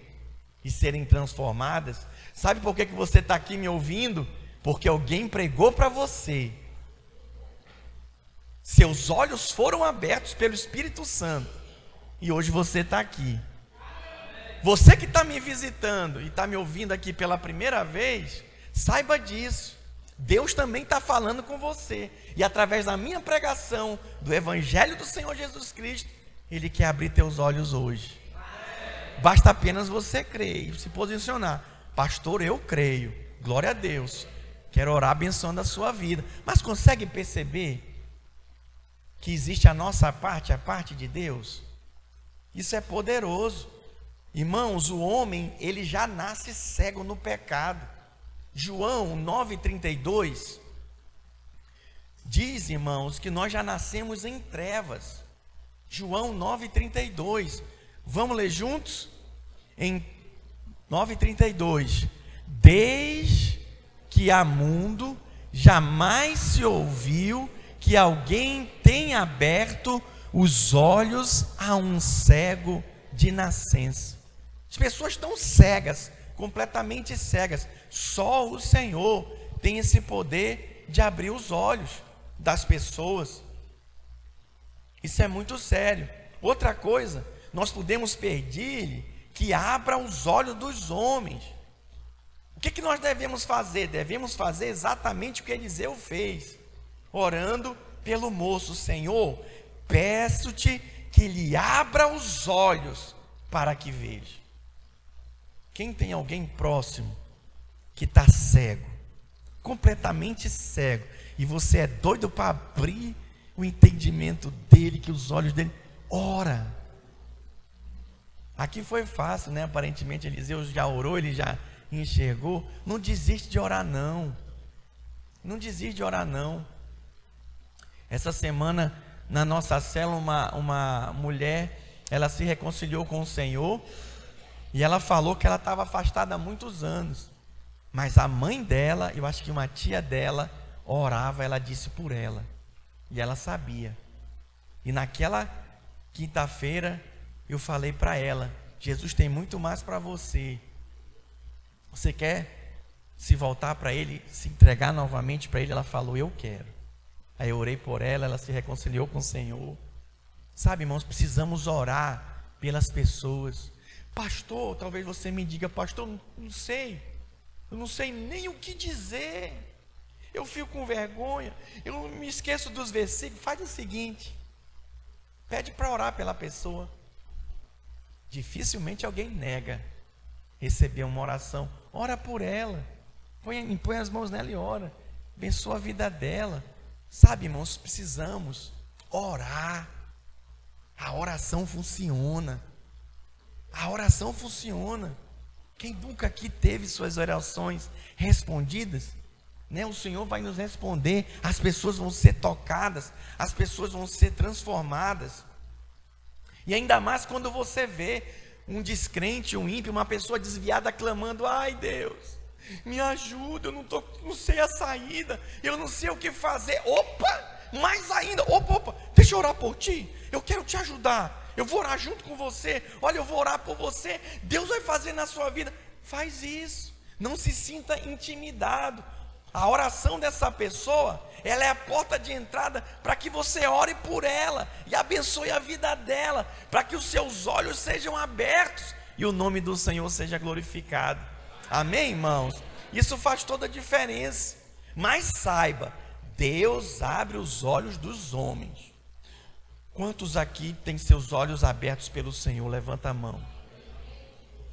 e serem transformadas? Sabe por que você está aqui me ouvindo? Porque alguém pregou para você. Seus olhos foram abertos pelo Espírito Santo e hoje você está aqui. Você que está me visitando e está me ouvindo aqui pela primeira vez, saiba disso. Deus também está falando com você. E através da minha pregação, do Evangelho do Senhor Jesus Cristo, Ele quer abrir teus olhos hoje. Basta apenas você crer e se posicionar. Pastor, eu creio. Glória a Deus. Quero orar abençoando a sua vida. Mas consegue perceber que existe a nossa parte, a parte de Deus? Isso é poderoso. Irmãos, o homem, ele já nasce cego no pecado. João 9,32 diz, irmãos, que nós já nascemos em trevas. João 9,32. Vamos ler juntos? Em 9,32. Desde que há mundo, jamais se ouviu que alguém tenha aberto os olhos a um cego de nascença. As pessoas estão cegas, completamente cegas. Só o Senhor tem esse poder de abrir os olhos das pessoas. Isso é muito sério. Outra coisa, nós podemos pedir que abra os olhos dos homens. O que nós devemos fazer? Devemos fazer exatamente o que Eliseu fez, orando pelo moço. Senhor, peço-te que lhe abra os olhos para que veja. Quem tem alguém próximo que está cego, completamente cego, e você é doido para abrir o entendimento dele, que os olhos dele, ora. Aqui foi fácil, né? Aparentemente Eliseu já orou, ele já enxergou. Não desiste de orar não. Não desiste de orar não. Essa semana na nossa célula uma mulher, ela se reconciliou com o Senhor e ela falou que ela estava afastada há muitos anos, mas a mãe dela, eu acho que uma tia dela orava, ela disse por ela, e ela sabia. E naquela quinta-feira eu falei para ela: Jesus tem muito mais para você. Você quer se voltar para Ele, se entregar novamente para Ele? Ela falou: eu quero. Aí eu orei por ela, ela se reconciliou com o Senhor. Sabe, irmãos, precisamos orar pelas pessoas. Pastor, talvez você me diga: pastor, eu não sei nem o que dizer, eu fico com vergonha, eu me esqueço dos versículos. Faz o seguinte, pede para orar pela pessoa. Dificilmente alguém nega receber uma oração. Ora por ela, põe as mãos nela e ora, abençoa a vida dela. Sabe, irmãos, precisamos orar. A oração funciona. A oração funciona. Quem nunca aqui teve suas orações respondidas, né? O Senhor vai nos responder. As pessoas vão ser tocadas, as pessoas vão ser transformadas. E ainda mais quando você vê um descrente, um ímpio, uma pessoa desviada clamando: ai Deus, me ajuda, eu não sei a saída, eu não sei o que fazer. Opa, mais ainda, opa, deixa eu orar por ti, eu quero te ajudar, eu vou orar junto com você, olha, eu vou orar por você, Deus vai fazer na sua vida. Faz isso, não se sinta intimidado. A oração dessa pessoa, ela é a porta de entrada para que você ore por ela e abençoe a vida dela, para que os seus olhos sejam abertos e o nome do Senhor seja glorificado. Amém, irmãos? Isso faz toda a diferença. Mas saiba, Deus abre os olhos dos homens. Quantos aqui têm seus olhos abertos pelo Senhor? Levanta a mão.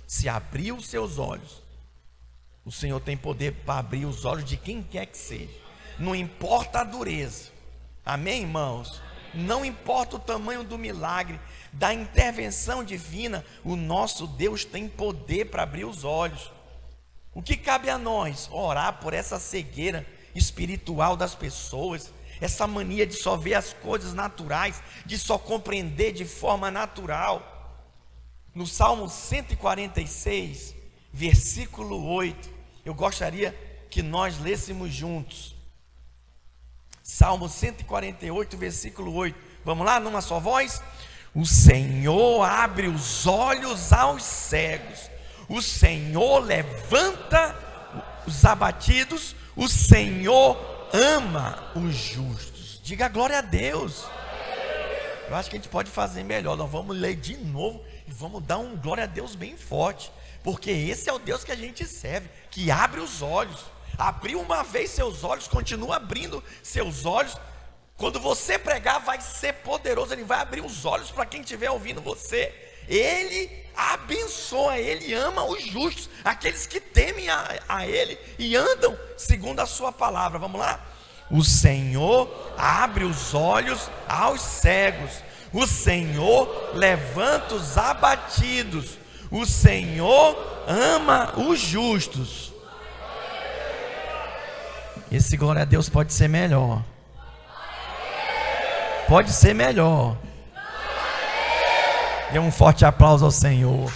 Se abrir os seus olhos, o Senhor tem poder para abrir os olhos de quem quer que seja. Não importa a dureza. Amém, irmãos? Não importa o tamanho do milagre, da intervenção divina, o nosso Deus tem poder para abrir os olhos. O que cabe a nós? Orar por essa cegueira espiritual das pessoas, essa mania de só ver as coisas naturais, de só compreender de forma natural. No Salmo 146, versículo 8, eu gostaria que nós lêssemos juntos. Salmo 148, versículo 8. Vamos lá, numa só voz? O Senhor abre os olhos aos cegos, o Senhor levanta os abatidos, o Senhor ama os justos. Diga glória a Deus. Eu acho que a gente pode fazer melhor. Nós vamos ler de novo e vamos dar um glória a Deus bem forte, porque esse é o Deus que a gente serve, que abre os olhos. Abriu uma vez seus olhos, continua abrindo seus olhos. Quando você pregar, vai ser poderoso. Ele vai abrir os olhos para quem estiver ouvindo você. Ele abençoa, Ele ama os justos, aqueles que temem a Ele e andam segundo a sua palavra. Vamos lá? O Senhor abre os olhos aos cegos, o Senhor levanta os abatidos, o Senhor ama os justos. Esse glória a Deus pode ser melhor. Pode ser melhor. Dê um forte aplauso ao Senhor.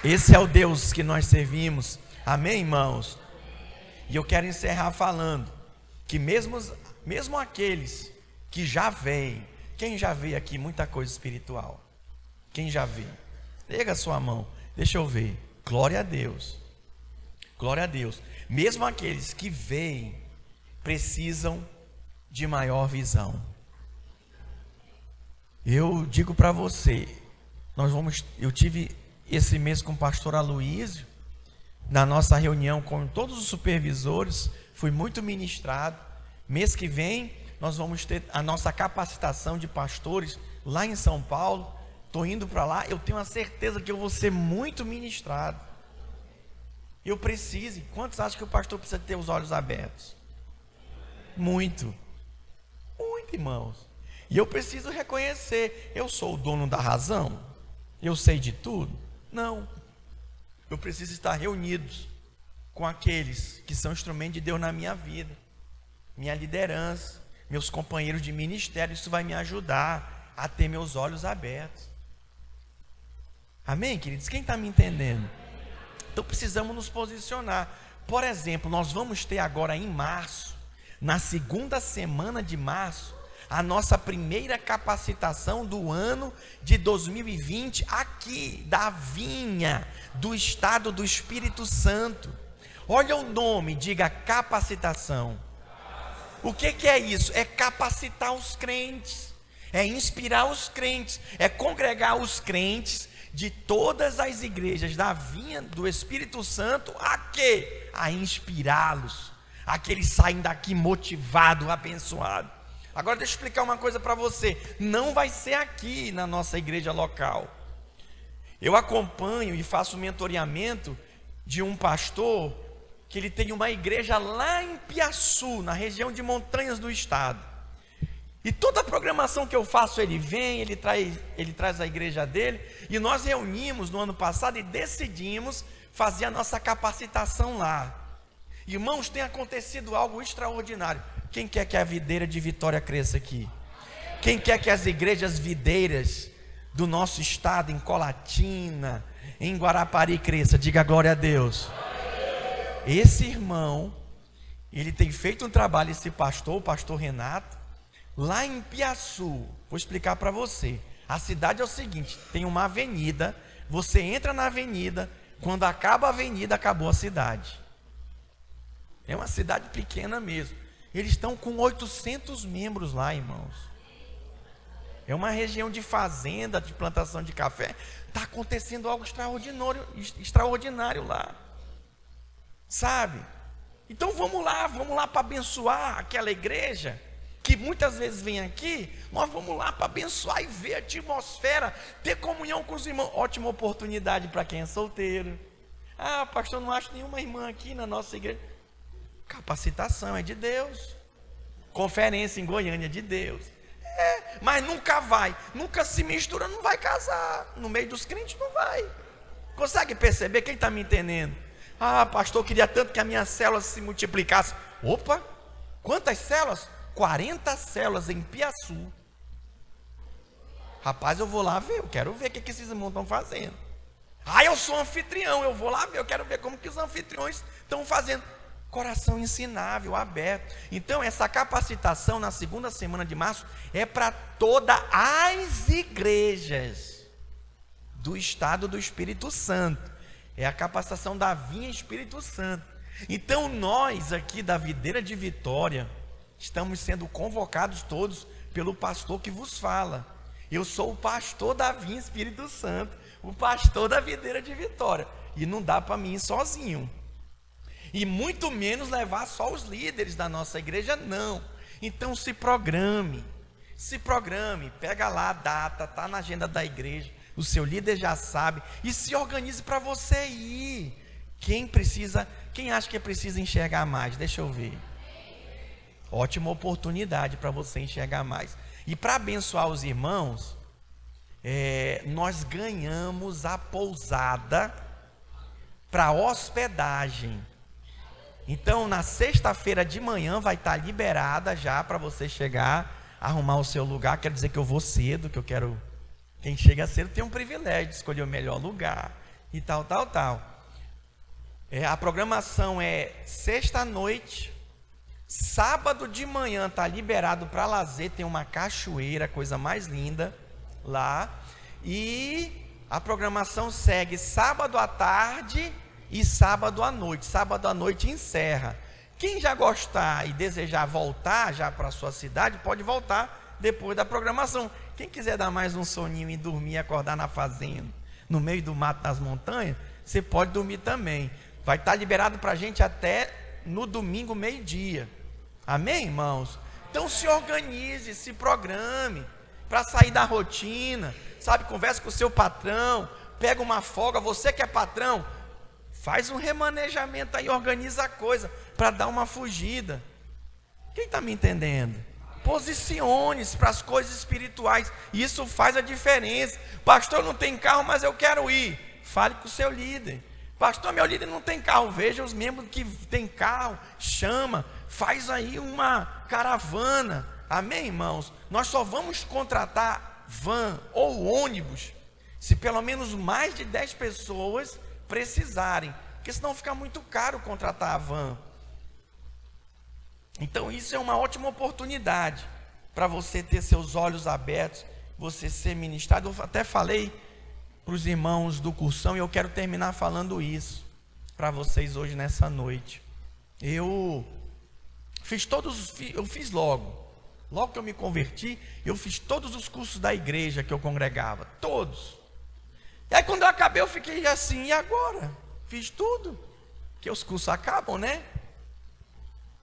Esse é o Deus que nós servimos. Amém, irmãos? E eu quero encerrar falando que mesmo aqueles que já veem, quem já vê aqui muita coisa espiritual? Quem já vê? Pega a sua mão, deixa eu ver. Glória a Deus. Glória a Deus. Mesmo aqueles que veem precisam de maior visão. Eu digo para você, eu tive esse mês com o pastor Aloísio, na nossa reunião com todos os supervisores, fui muito ministrado. Mês que vem nós vamos ter a nossa capacitação de pastores lá em São Paulo. Estou indo para lá, eu tenho a certeza que eu vou ser muito ministrado. Eu preciso. Quantos acham que o pastor precisa ter os olhos abertos? Muito, irmãos. E eu preciso reconhecer, eu sou o dono da razão? Eu sei de tudo? Não. Eu preciso estar reunidos com aqueles que são instrumento de Deus na minha vida, minha liderança, meus companheiros de ministério. Isso vai me ajudar a ter meus olhos abertos. Amém, queridos? Quem está me entendendo? Então precisamos nos posicionar. Por exemplo, nós vamos ter agora em março, na segunda semana de março, a nossa primeira capacitação do ano de 2020 aqui da Vinha, do estado do Espírito Santo. Olha o nome, diga capacitação. O que é isso? É capacitar os crentes, é inspirar os crentes, é congregar os crentes de todas as igrejas da Vinha do Espírito Santo a quê? A inspirá-los, a que eles saem daqui motivados, abençoados. Agora deixa eu explicar uma coisa para você. Não vai ser aqui na nossa igreja local. Eu acompanho e faço mentoreamento de um pastor que ele tem uma igreja lá em Piaçu, na região de montanhas do estado. E toda a programação que eu faço, ele vem, ele traz a igreja dele. E nós reunimos no ano passado e decidimos fazer a nossa capacitação lá. Irmãos, tem acontecido algo extraordinário. Quem quer que a videira de Vitória cresça aqui? Quem quer que as igrejas videiras do nosso estado, em Colatina, em Guarapari, cresça? Diga glória a Deus. Esse irmão, ele tem feito um trabalho, esse pastor, o pastor Renato, lá em Piaçu. Vou explicar para você. A cidade é o seguinte: tem uma avenida, você entra na avenida, quando acaba a avenida, acabou a cidade. É uma cidade pequena mesmo. Eles estão com 800 membros lá, irmãos. É uma região de fazenda, de plantação de café. Está acontecendo algo extraordinário lá. Sabe? Então vamos lá para abençoar aquela igreja que muitas vezes vem aqui. Nós vamos lá para abençoar e ver a atmosfera, ter comunhão com os irmãos. Ótima oportunidade para quem é solteiro. Ah, pastor, não acho nenhuma irmã aqui na nossa igreja. Capacitação é de Deus. Conferência em Goiânia é de Deus. Mas nunca se mistura, não vai casar. No meio dos crentes não vai. Consegue perceber? Quem está me entendendo? Ah, pastor, eu queria tanto que a minha célula se multiplicasse. Opa, quantas células? 40 células em Piaçu. Rapaz, eu vou lá ver, eu quero ver o que esses irmãos estão fazendo. Ah, eu sou anfitrião, eu vou lá ver, eu quero ver como que os anfitriões estão fazendo. Coração ensinável, aberto. Então essa capacitação na segunda semana de março é para todas as igrejas do estado do Espírito Santo. É a capacitação da Vinha Espírito Santo. Então nós aqui da Videira de Vitória estamos sendo convocados todos pelo pastor que vos fala. Eu sou o pastor da Vinha Espírito Santo, o pastor da Videira de Vitória, e não dá para mim ir sozinho. E muito menos levar só os líderes da nossa igreja, não. Então se programe, pega lá a data, está na agenda da igreja, o seu líder já sabe, e se organize para você ir. Quem acha que precisa enxergar mais? Deixa eu ver. Ótima oportunidade para você enxergar mais. E para abençoar os irmãos, nós ganhamos a pousada para hospedagem. Então na sexta-feira de manhã vai estar liberada já para você chegar, arrumar o seu lugar. Quero dizer que eu vou cedo, que eu quero. Quem chega cedo tem um privilégio de escolher o melhor lugar e tal. A programação é sexta-noite, sábado de manhã está liberado para lazer, tem uma cachoeira, coisa mais linda lá. E a programação segue sábado à tarde e sábado à noite. Sábado à noite encerra. Quem já gostar e desejar voltar já para a sua cidade, pode voltar depois da programação. Quem quiser dar mais um soninho e dormir, acordar na fazenda, no meio do mato, nas montanhas, você pode dormir também. Vai estar liberado para a gente até no domingo, meio-dia. Amém, irmãos? Então se organize, se programe para sair da rotina, sabe? Converse com o seu patrão, pega uma folga. Você que é patrão, faz um remanejamento aí, organiza a coisa para dar uma fugida. Quem está me entendendo? Posicione-se para as coisas espirituais. Isso faz a diferença. Pastor, não tem carro, mas eu quero ir. Fale com o seu líder. Pastor, meu líder não tem carro. Veja os membros que tem carro, chama, faz aí uma caravana. Amém, irmãos? Nós só vamos contratar van ou ônibus se pelo menos mais de 10 pessoas precisarem, porque senão fica muito caro contratar a van. Então isso é uma ótima oportunidade para você ter seus olhos abertos, você ser ministrado. Eu até falei para os irmãos do cursão e eu quero terminar falando isso para vocês hoje nessa noite. Eu fiz logo que eu me converti, eu fiz todos os cursos da igreja que eu congregava, todos. E aí quando eu acabei eu fiquei assim, e agora? Fiz tudo, que os cursos acabam, né?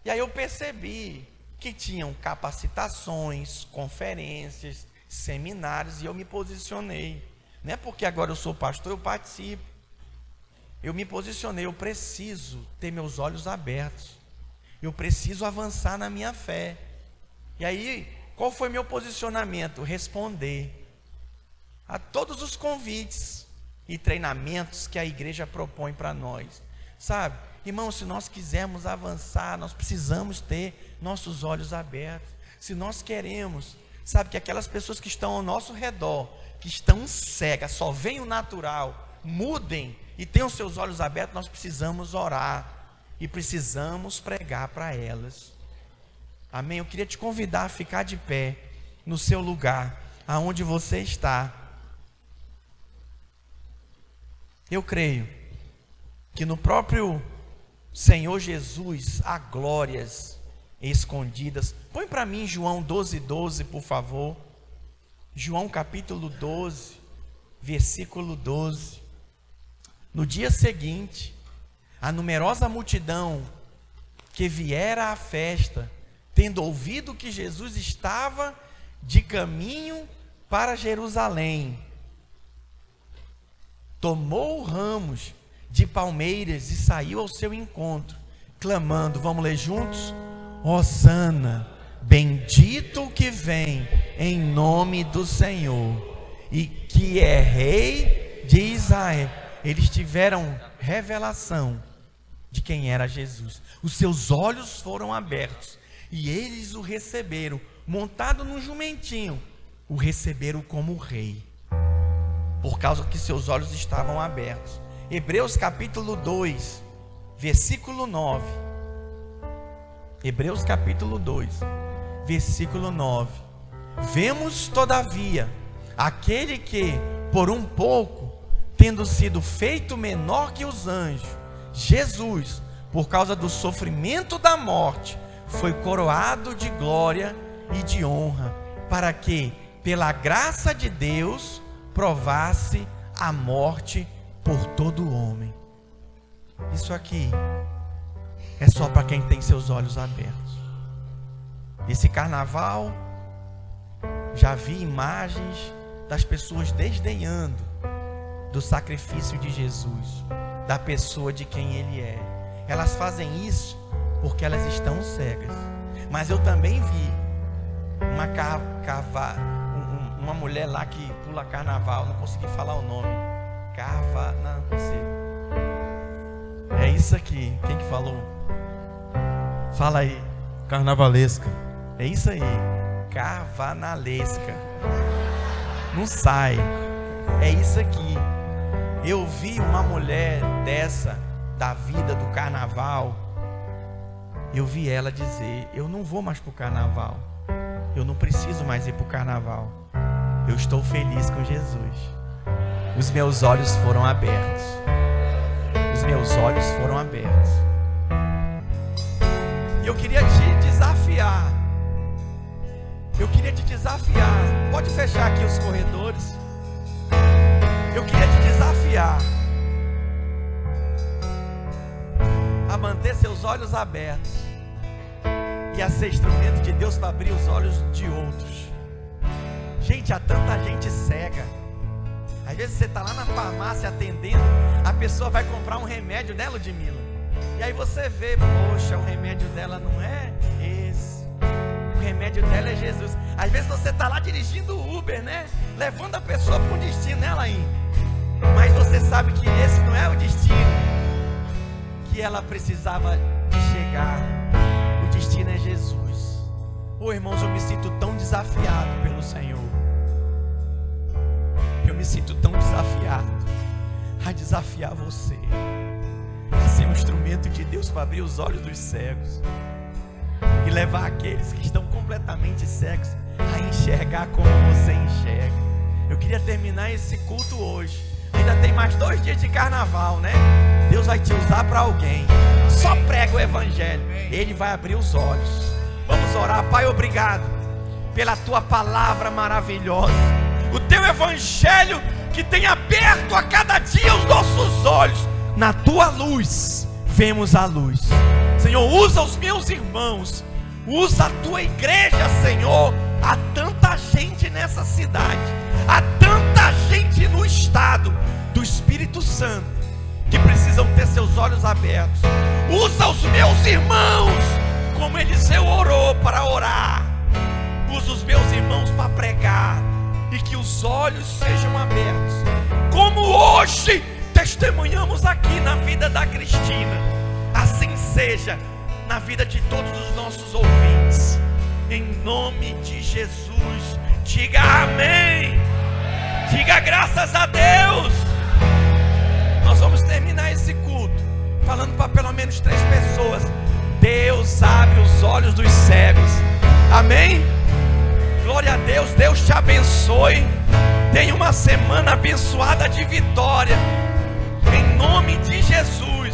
E aí eu percebi que tinham capacitações, conferências, seminários, e eu me posicionei. Não é porque agora eu sou pastor, eu participo. Eu me posicionei, eu preciso ter meus olhos abertos. Eu preciso avançar na minha fé. E aí, qual foi meu posicionamento? Responder a todos os convites e treinamentos que a igreja propõe para nós. Sabe, irmãos, se nós quisermos avançar, nós precisamos ter nossos olhos abertos. Se nós queremos sabe, que aquelas pessoas que estão ao nosso redor, que estão cegas, só veem o natural, mudem e tenham seus olhos abertos. Nós precisamos orar e precisamos pregar para elas. Amém? Eu queria te convidar a ficar de pé no seu lugar, aonde você está. Eu creio que no próprio Senhor Jesus há glórias escondidas. Põe para mim João 12:12, por favor. João capítulo 12, versículo 12. No dia seguinte, a numerosa multidão que viera à festa, tendo ouvido que Jesus estava de caminho para Jerusalém, tomou ramos de palmeiras e saiu ao seu encontro, clamando, vamos ler juntos? Hosana, bendito o que vem em nome do Senhor, e que é rei de Israel. Eles tiveram revelação de quem era Jesus. Os seus olhos foram abertos e eles o receberam, montado num jumentinho, o receberam como rei, por causa que seus olhos estavam abertos. Hebreus capítulo 2, versículo 9. Hebreus capítulo 2, versículo 9. Vemos todavia aquele que, por um pouco, tendo sido feito menor que os anjos, Jesus, por causa do sofrimento da morte, foi coroado de glória e de honra, para que, pela graça de Deus, provasse a morte por todo homem. Isso aqui é só para quem tem seus olhos abertos. Esse carnaval, já vi imagens das pessoas desdenhando do sacrifício de Jesus, da pessoa de quem Ele é. Elas fazem isso porque elas estão cegas. Mas eu também vi uma mulher lá que pula carnaval, não consegui falar o nome. Não consigo. É isso aqui. Quem que falou? Fala aí.
Carnavalesca.
É isso aí. Carnavalesca. Não sai. É isso aqui. Eu vi uma mulher dessa, da vida do carnaval. Eu vi ela dizer: eu não vou mais para o carnaval. Eu não preciso mais ir para o carnaval. Eu estou feliz com Jesus. Os meus olhos foram abertos. Os meus olhos foram abertos. E eu queria te desafiar. Pode fechar aqui os corredores. Eu queria te desafiar a manter seus olhos abertos e a ser instrumento de Deus para abrir os olhos de outros. Gente, há tanta gente cega. Às vezes você está lá na farmácia atendendo, a pessoa vai comprar um remédio, né, Ludmila? E aí você vê, poxa, o remédio dela não é esse, o remédio dela é Jesus. Às vezes você está lá dirigindo o Uber, né, levando a pessoa para um destino, né, Laim? Mas você sabe que esse não é o destino que ela precisava de chegar. O destino é Jesus. Oh, irmãos, eu me sinto tão desafiado pelo Senhor. Eu me sinto tão desafiado a desafiar você a ser um instrumento de Deus para abrir os olhos dos cegos e levar aqueles que estão completamente cegos a enxergar como você enxerga. Eu queria terminar esse culto hoje. Ainda tem mais 2 dias de carnaval, né? Deus vai te usar para alguém. Só prega o evangelho, Ele vai abrir os olhos. Vamos orar. Pai, obrigado pela tua palavra maravilhosa, o teu evangelho que tem aberto a cada dia os nossos olhos. Na tua luz vemos a luz. Senhor, usa os meus irmãos, usa a tua igreja, Senhor. Há tanta gente nessa cidade, há tanta gente no estado do Espírito Santo que precisam ter seus olhos abertos. Usa os meus irmãos como Eliseu orou para orar. Usa os meus irmãos para pregar, e que os olhos sejam abertos, como hoje testemunhamos aqui na vida da Cristina. Assim seja na vida de todos os nossos ouvintes. Em nome de Jesus, diga amém. Diga graças a Deus. Nós vamos terminar esse culto falando para pelo menos 3 pessoas: Deus abre os olhos dos cegos. Amém? Glória a Deus. Deus te abençoe. Tenha uma semana abençoada de vitória, em nome de Jesus.